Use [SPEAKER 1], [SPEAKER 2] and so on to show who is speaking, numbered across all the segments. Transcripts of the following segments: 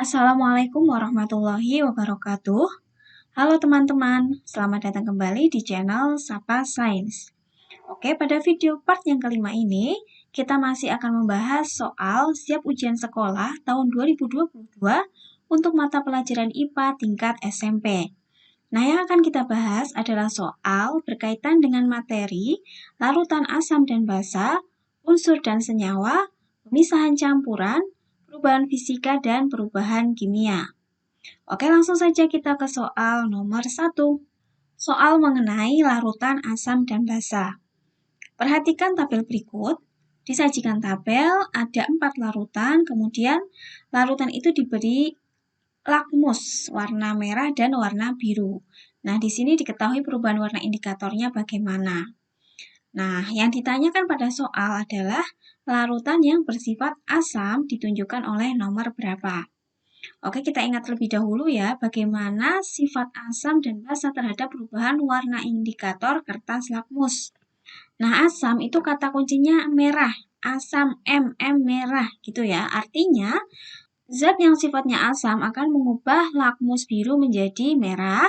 [SPEAKER 1] Assalamualaikum warahmatullahi wabarakatuh. Halo teman-teman, selamat datang kembali di channel Sapa Sains. Oke, pada video part yang kelima ini, kita masih akan membahas soal siap ujian sekolah tahun 2022 untuk mata pelajaran IPA tingkat SMP. Nah, yang akan kita bahas adalah soal berkaitan dengan materi larutan asam dan basa, unsur dan senyawa, pemisahan campuran, perubahan fisika, dan perubahan kimia. Oke, langsung saja kita ke soal nomor 1. Soal mengenai larutan asam dan basa. Perhatikan tabel berikut. Disajikan tabel, ada 4 larutan, kemudian larutan itu diberi lakmus warna merah dan warna biru. Nah, di sini diketahui perubahan warna indikatornya bagaimana. Nah, yang ditanyakan pada soal adalah larutan yang bersifat asam ditunjukkan oleh nomor berapa. Oke, kita ingat terlebih dahulu ya, bagaimana sifat asam dan basa terhadap perubahan warna indikator kertas lakmus. Nah, asam itu kata kuncinya merah, asam merah gitu ya. Artinya, zat yang sifatnya asam akan mengubah lakmus biru menjadi merah,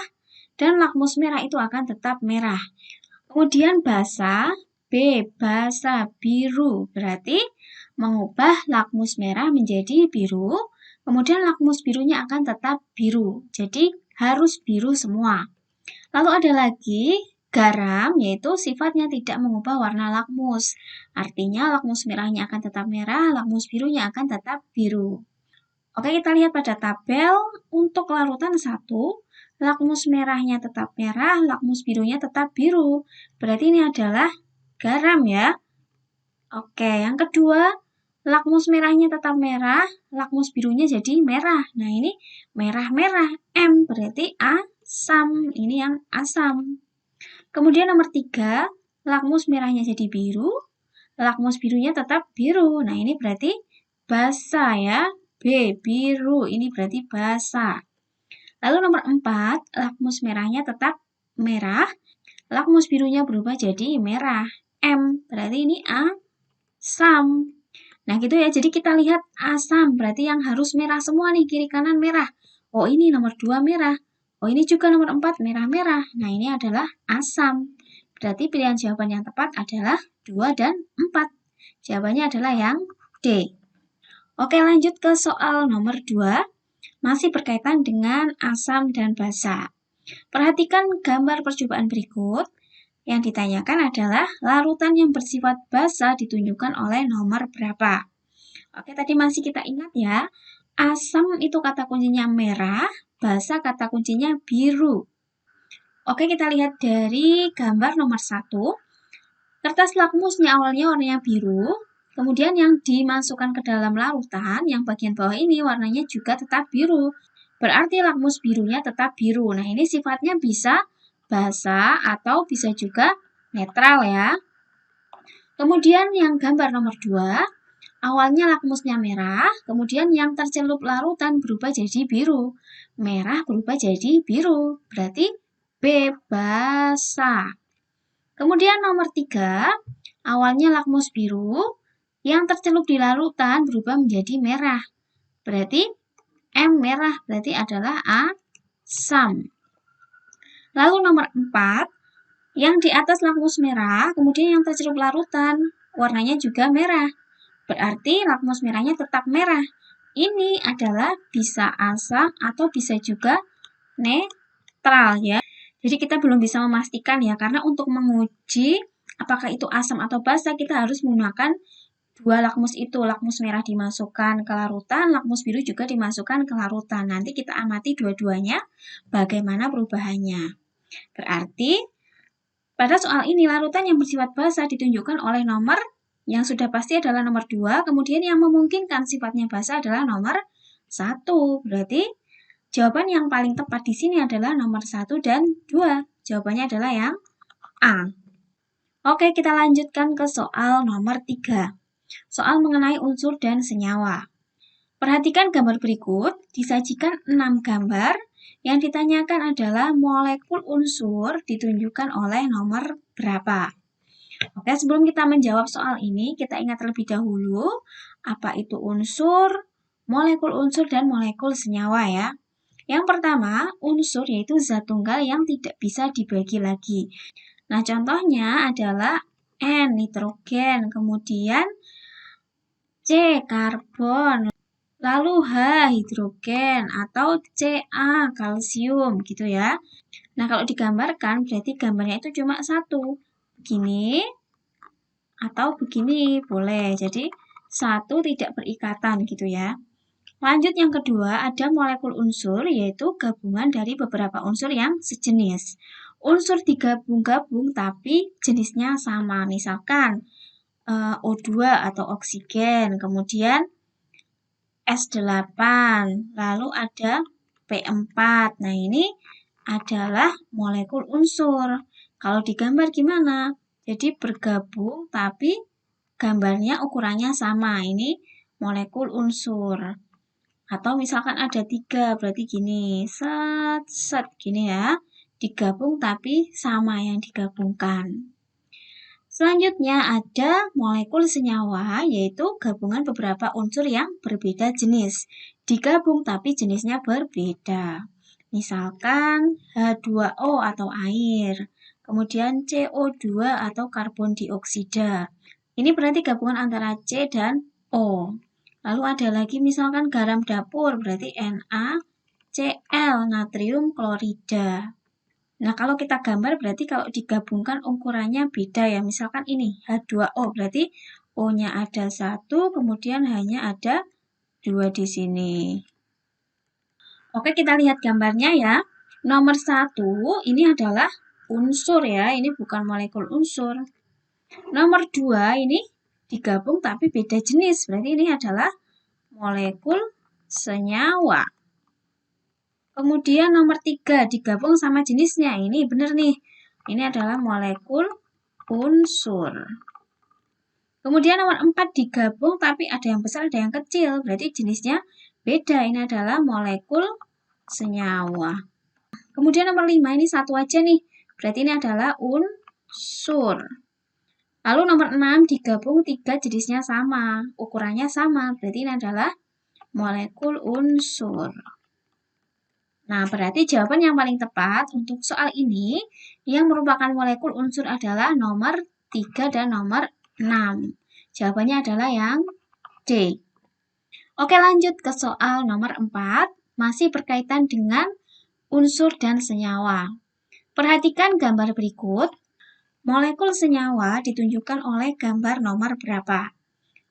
[SPEAKER 1] dan lakmus merah itu akan tetap merah. Kemudian basa, basa biru, berarti mengubah lakmus merah menjadi biru, kemudian lakmus birunya akan tetap biru, jadi harus biru semua. Lalu ada lagi garam, yaitu sifatnya tidak mengubah warna lakmus. Artinya lakmus merahnya akan tetap merah, lakmus birunya akan tetap biru. Oke, kita lihat pada tabel untuk larutan 1, lakmus merahnya tetap merah, lakmus birunya tetap biru. Berarti ini adalah garam ya. Oke, yang kedua, lakmus merahnya tetap merah, lakmus birunya jadi merah. Nah, ini merah-merah, M berarti asam. Ini yang asam. Kemudian nomor 3, lakmus merahnya jadi biru, lakmus birunya tetap biru. Nah, ini berarti basa ya. B, biru. Ini berarti basa. Lalu nomor 4, lakmus merahnya tetap merah, lakmus birunya berubah jadi merah. M, berarti ini asam. Nah, gitu ya. Jadi kita lihat asam, berarti yang harus merah semua nih, kiri kanan merah. Oh, ini nomor 2 merah. Oh, ini juga nomor 4 merah-merah. Nah, ini adalah asam. Berarti pilihan jawaban yang tepat adalah 2 dan 4. Jawabannya adalah yang D. Oke, lanjut ke soal nomor 2. Masih berkaitan dengan asam dan basa. Perhatikan gambar percobaan berikut. Yang ditanyakan adalah larutan yang bersifat basa ditunjukkan oleh nomor berapa. Oke, tadi masih kita ingat ya. Asam itu kata kuncinya merah, basa kata kuncinya biru. Oke, kita lihat dari gambar nomor 1. Kertas lakmusnya awalnya warnanya biru, kemudian yang dimasukkan ke dalam larutan, yang bagian bawah ini warnanya juga tetap biru. Berarti lakmus birunya tetap biru. Nah, ini sifatnya bisa basa atau bisa juga netral ya. Kemudian yang gambar nomor 2, awalnya lakmusnya merah, kemudian yang tercelup larutan berubah jadi biru. Merah berubah jadi biru, berarti B, basa. Kemudian nomor 3, awalnya lakmus biru, yang tercelup di larutan berubah menjadi merah. Berarti M merah, berarti adalah asam. Lalu nomor 4, yang di atas lakmus merah, kemudian yang tercelup larutan, warnanya juga merah. Berarti lakmus merahnya tetap merah. Ini adalah bisa asam atau bisa juga netral ya. Jadi kita belum bisa memastikan ya, karena untuk menguji apakah itu asam atau basa, kita harus menggunakan 2 lakmus itu. Lakmus merah dimasukkan ke larutan, lakmus biru juga dimasukkan ke larutan. Nanti kita amati dua-duanya bagaimana perubahannya. Berarti pada soal ini larutan yang bersifat basa ditunjukkan oleh nomor yang sudah pasti adalah nomor 2, kemudian yang memungkinkan sifatnya basa adalah nomor 1. Berarti jawaban yang paling tepat di sini adalah nomor 1 dan 2. Jawabannya adalah yang A. Oke, kita lanjutkan ke soal nomor 3. Soal mengenai unsur dan senyawa. Perhatikan gambar berikut, disajikan 6 gambar. Yang ditanyakan adalah molekul unsur ditunjukkan oleh nomor berapa. Oke, sebelum kita menjawab soal ini, kita ingat terlebih dahulu apa itu unsur, molekul unsur dan molekul senyawa ya. Yang pertama, unsur yaitu zat tunggal yang tidak bisa dibagi lagi. Nah, contohnya adalah N, nitrogen, kemudian C, karbon, lalu H, hidrogen, atau Ca, kalsium gitu ya. Nah, kalau digambarkan berarti gambarnya itu cuma satu. Begini atau begini boleh. Jadi, satu tidak berikatan gitu ya. Lanjut yang kedua, ada molekul unsur, yaitu gabungan dari beberapa unsur yang sejenis. Unsur digabung-gabung tapi jenisnya sama, misalkan O2 atau oksigen, kemudian S8, lalu ada P4. Nah, ini adalah molekul unsur. Kalau digambar gimana? Jadi bergabung tapi gambarnya ukurannya sama. Ini molekul unsur. Atau misalkan ada 3, berarti gini, set, gini ya. Digabung tapi sama yang digabungkan. Selanjutnya ada molekul senyawa, yaitu gabungan beberapa unsur yang berbeda jenis. Digabung tapi jenisnya berbeda. Misalkan H2O atau air, kemudian CO2 atau karbon dioksida. Ini berarti gabungan antara C dan O. Lalu ada lagi misalkan garam dapur, berarti NaCl, natrium klorida. Nah, kalau kita gambar berarti kalau digabungkan ukurannya beda ya. Misalkan ini H2O, berarti O-nya ada 1, kemudian H-nya ada 2 di sini. Oke, kita lihat gambarnya ya. Nomor 1 ini adalah unsur ya, ini bukan molekul unsur. Nomor 2 ini digabung tapi beda jenis, berarti ini adalah molekul senyawa. Kemudian nomor 3 digabung sama jenisnya. Ini benar nih. Ini adalah molekul unsur. Kemudian nomor 4 digabung tapi ada yang besar ada yang kecil. Berarti jenisnya beda. Ini adalah molekul senyawa. Kemudian nomor 5 ini satu aja nih. Berarti ini adalah unsur. Lalu nomor 6 digabung 3 jenisnya sama. Ukurannya sama. Berarti ini adalah molekul unsur. Nah, berarti jawaban yang paling tepat untuk soal ini yang merupakan molekul unsur adalah nomor 3 dan nomor 6. Jawabannya adalah yang D. Oke, lanjut ke soal nomor 4. Masih berkaitan dengan unsur dan senyawa. Perhatikan gambar berikut. Molekul senyawa ditunjukkan oleh gambar nomor berapa?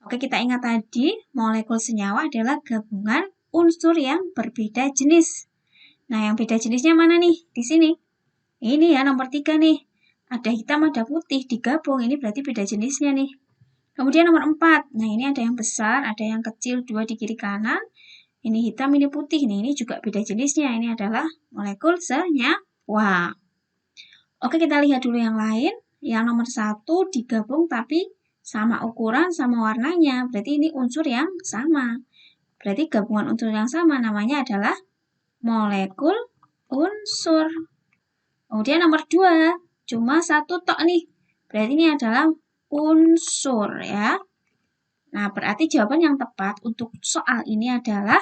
[SPEAKER 1] Oke, kita ingat tadi, molekul senyawa adalah gabungan unsur yang berbeda jenis. Nah, yang beda jenisnya mana nih? Di sini. Ini ya, nomor 3 nih. Ada hitam, ada putih, digabung. Ini berarti beda jenisnya nih. Kemudian nomor 4. Nah, ini ada yang besar, ada yang kecil, 2 di kiri kanan. Ini hitam, ini putih. Nah, ini juga beda jenisnya. Ini adalah molekul senyawa. Oke, kita lihat dulu yang lain. Yang nomor 1 digabung tapi sama ukuran, sama warnanya. Berarti ini unsur yang sama. Berarti gabungan unsur yang sama namanya adalah molekul unsur. Kemudian nomor 2, cuma satu tok nih. Berarti ini adalah unsur ya. Nah, berarti jawaban yang tepat untuk soal ini adalah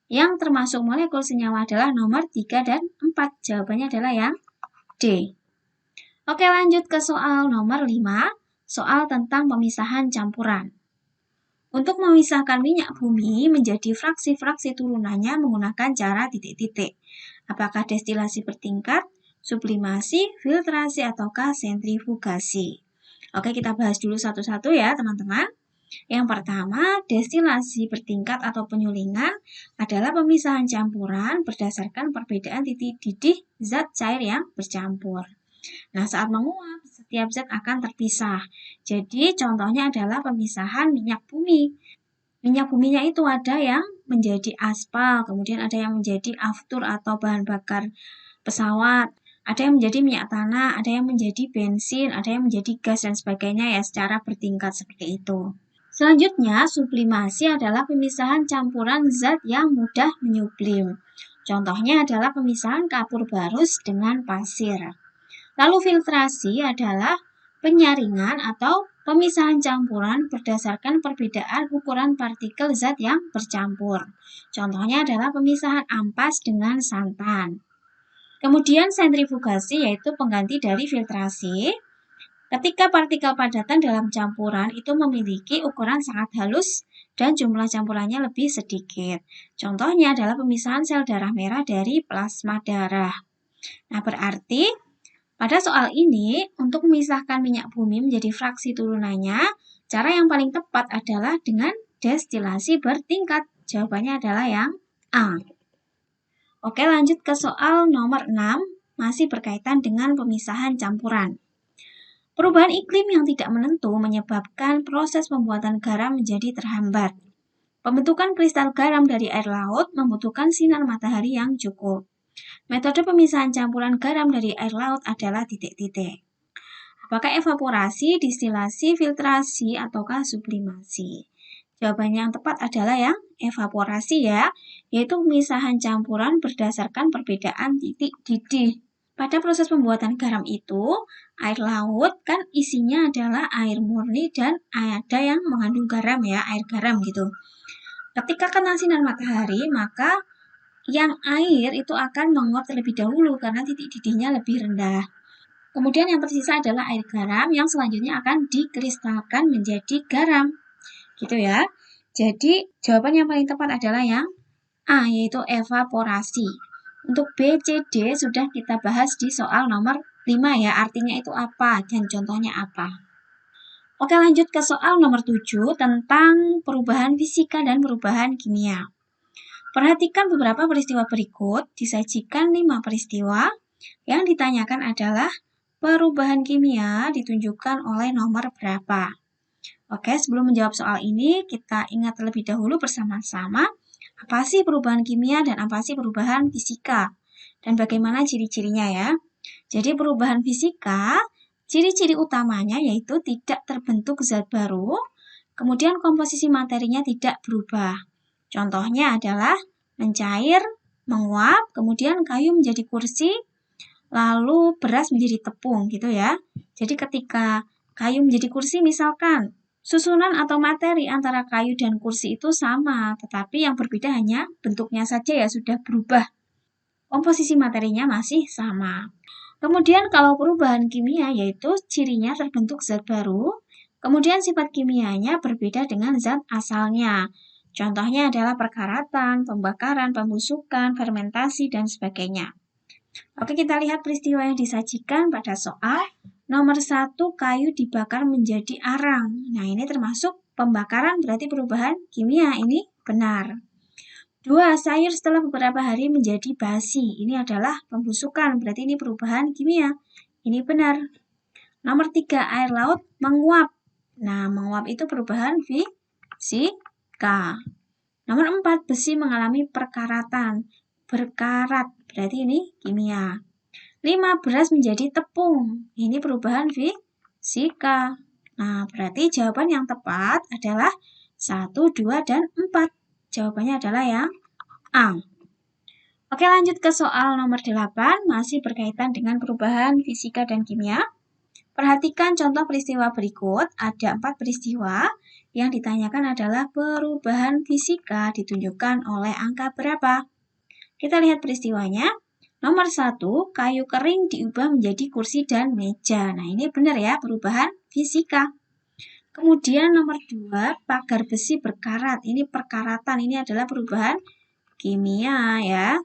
[SPEAKER 1] yang termasuk molekul senyawa adalah nomor 3 dan 4. Jawabannya adalah yang D. Oke, lanjut ke soal nomor 5. Soal tentang pemisahan campuran. Untuk memisahkan minyak bumi menjadi fraksi-fraksi turunannya menggunakan cara titik-titik. Apakah destilasi bertingkat, sublimasi, filtrasi, ataukah sentrifugasi? Oke, kita bahas dulu satu-satu ya, teman-teman. Yang pertama, destilasi bertingkat atau penyulingan adalah pemisahan campuran berdasarkan perbedaan titik didih zat cair yang bercampur. Nah, saat menguap, setiap zat akan terpisah. Jadi, contohnya adalah pemisahan minyak bumi. Minyak buminya itu ada yang menjadi aspal, kemudian ada yang menjadi aftur atau bahan bakar pesawat, ada yang menjadi minyak tanah, ada yang menjadi bensin, ada yang menjadi gas, dan sebagainya ya secara bertingkat seperti itu. Selanjutnya, sublimasi adalah pemisahan campuran zat yang mudah menyublim. Contohnya adalah pemisahan kapur barus dengan pasir. Lalu filtrasi adalah penyaringan atau pemisahan campuran berdasarkan perbedaan ukuran partikel zat yang bercampur. Contohnya adalah pemisahan ampas dengan santan. Kemudian sentrifugasi yaitu pengganti dari filtrasi. Ketika partikel padatan dalam campuran itu memiliki ukuran sangat halus dan jumlah campurannya lebih sedikit. Contohnya adalah pemisahan sel darah merah dari plasma darah. Nah, berarti pada soal ini, untuk memisahkan minyak bumi menjadi fraksi turunannya, cara yang paling tepat adalah dengan destilasi bertingkat. Jawabannya adalah yang A. Oke, lanjut ke soal nomor 6, masih berkaitan dengan pemisahan campuran. Perubahan iklim yang tidak menentu menyebabkan proses pembuatan garam menjadi terhambat. Pembentukan kristal garam dari air laut membutuhkan sinar matahari yang cukup. Metode pemisahan campuran garam dari air laut adalah titik-titik. Apakah evaporasi, distilasi, filtrasi, ataukah sublimasi? Jawaban yang tepat adalah yang evaporasi ya, yaitu pemisahan campuran berdasarkan perbedaan titik didih. Pada proses pembuatan garam itu, air laut kan isinya adalah air murni dan ada yang mengandung garam ya, air garam gitu. Ketika kena sinar matahari, maka yang air itu akan menguap terlebih dahulu karena titik didihnya lebih rendah. Kemudian yang tersisa adalah air garam yang selanjutnya akan dikristalkan menjadi garam. Gitu ya. Jadi jawaban yang paling tepat adalah yang A, yaitu evaporasi. Untuk B, C, D sudah kita bahas di soal nomor 5 ya. Artinya itu apa dan contohnya apa. Oke, lanjut ke soal nomor 7 tentang perubahan fisika dan perubahan kimia. Perhatikan beberapa peristiwa berikut, disajikan 5 peristiwa. Yang ditanyakan adalah perubahan kimia ditunjukkan oleh nomor berapa. Oke, sebelum menjawab soal ini, kita ingat terlebih dahulu bersama-sama apa sih perubahan kimia dan apa sih perubahan fisika. Dan bagaimana ciri-cirinya ya. Jadi perubahan fisika, ciri-ciri utamanya yaitu tidak terbentuk zat baru, kemudian komposisi materinya tidak berubah. Contohnya adalah mencair, menguap, kemudian kayu menjadi kursi, lalu beras menjadi tepung gitu ya. Jadi ketika kayu menjadi kursi misalkan, susunan atau materi antara kayu dan kursi itu sama, tetapi yang berbeda hanya bentuknya saja ya sudah berubah. Komposisi materinya masih sama. Kemudian kalau perubahan kimia yaitu cirinya terbentuk zat baru, kemudian sifat kimianya berbeda dengan zat asalnya. Contohnya adalah perkaratan, pembakaran, pembusukan, fermentasi, dan sebagainya. Oke, kita lihat peristiwa yang disajikan pada soal. Nomor 1, kayu dibakar menjadi arang. Nah, ini termasuk pembakaran berarti perubahan kimia. Ini benar. 2, sayur setelah beberapa hari menjadi basi. Ini adalah pembusukan, berarti ini perubahan kimia. Ini benar. Nomor 3, air laut menguap. Nah, menguap itu perubahan fisika. Nomor 4, besi mengalami perkaratan. Berkarat, berarti ini kimia. 5, beras menjadi tepung. Ini perubahan fisika. Nah, berarti jawaban yang tepat adalah 1, 2, dan 4. Jawabannya adalah yang A. Oke, lanjut ke soal nomor 8, masih berkaitan dengan perubahan fisika dan kimia. Perhatikan contoh peristiwa berikut, ada 4 peristiwa. Yang ditanyakan adalah perubahan fisika ditunjukkan oleh angka berapa. Kita lihat peristiwanya. Nomor 1, kayu kering diubah menjadi kursi dan meja. Nah, ini benar ya, perubahan fisika. Kemudian nomor 2, pagar besi berkarat. Ini perkaratan, ini adalah perubahan kimia ya.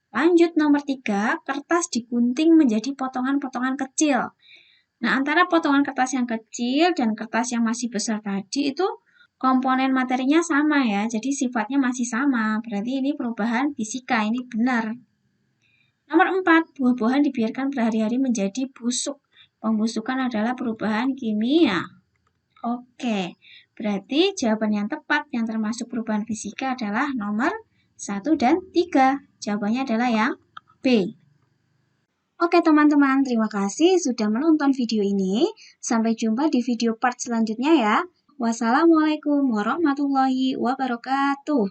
[SPEAKER 1] Lanjut nomor 3, kertas digunting menjadi potongan-potongan kecil. Nah, antara potongan kertas yang kecil dan kertas yang masih besar tadi itu komponen materinya sama ya, jadi sifatnya masih sama. Berarti ini perubahan fisika, ini benar. Nomor 4, buah-buahan dibiarkan berhari-hari menjadi busuk. Pembusukan adalah perubahan kimia. Oke, berarti jawaban yang tepat yang termasuk perubahan fisika adalah nomor 1 dan 3. Jawabannya adalah yang B. Oke teman-teman, terima kasih sudah menonton video ini. Sampai jumpa di video part selanjutnya ya. Wassalamualaikum warahmatullahi wabarakatuh.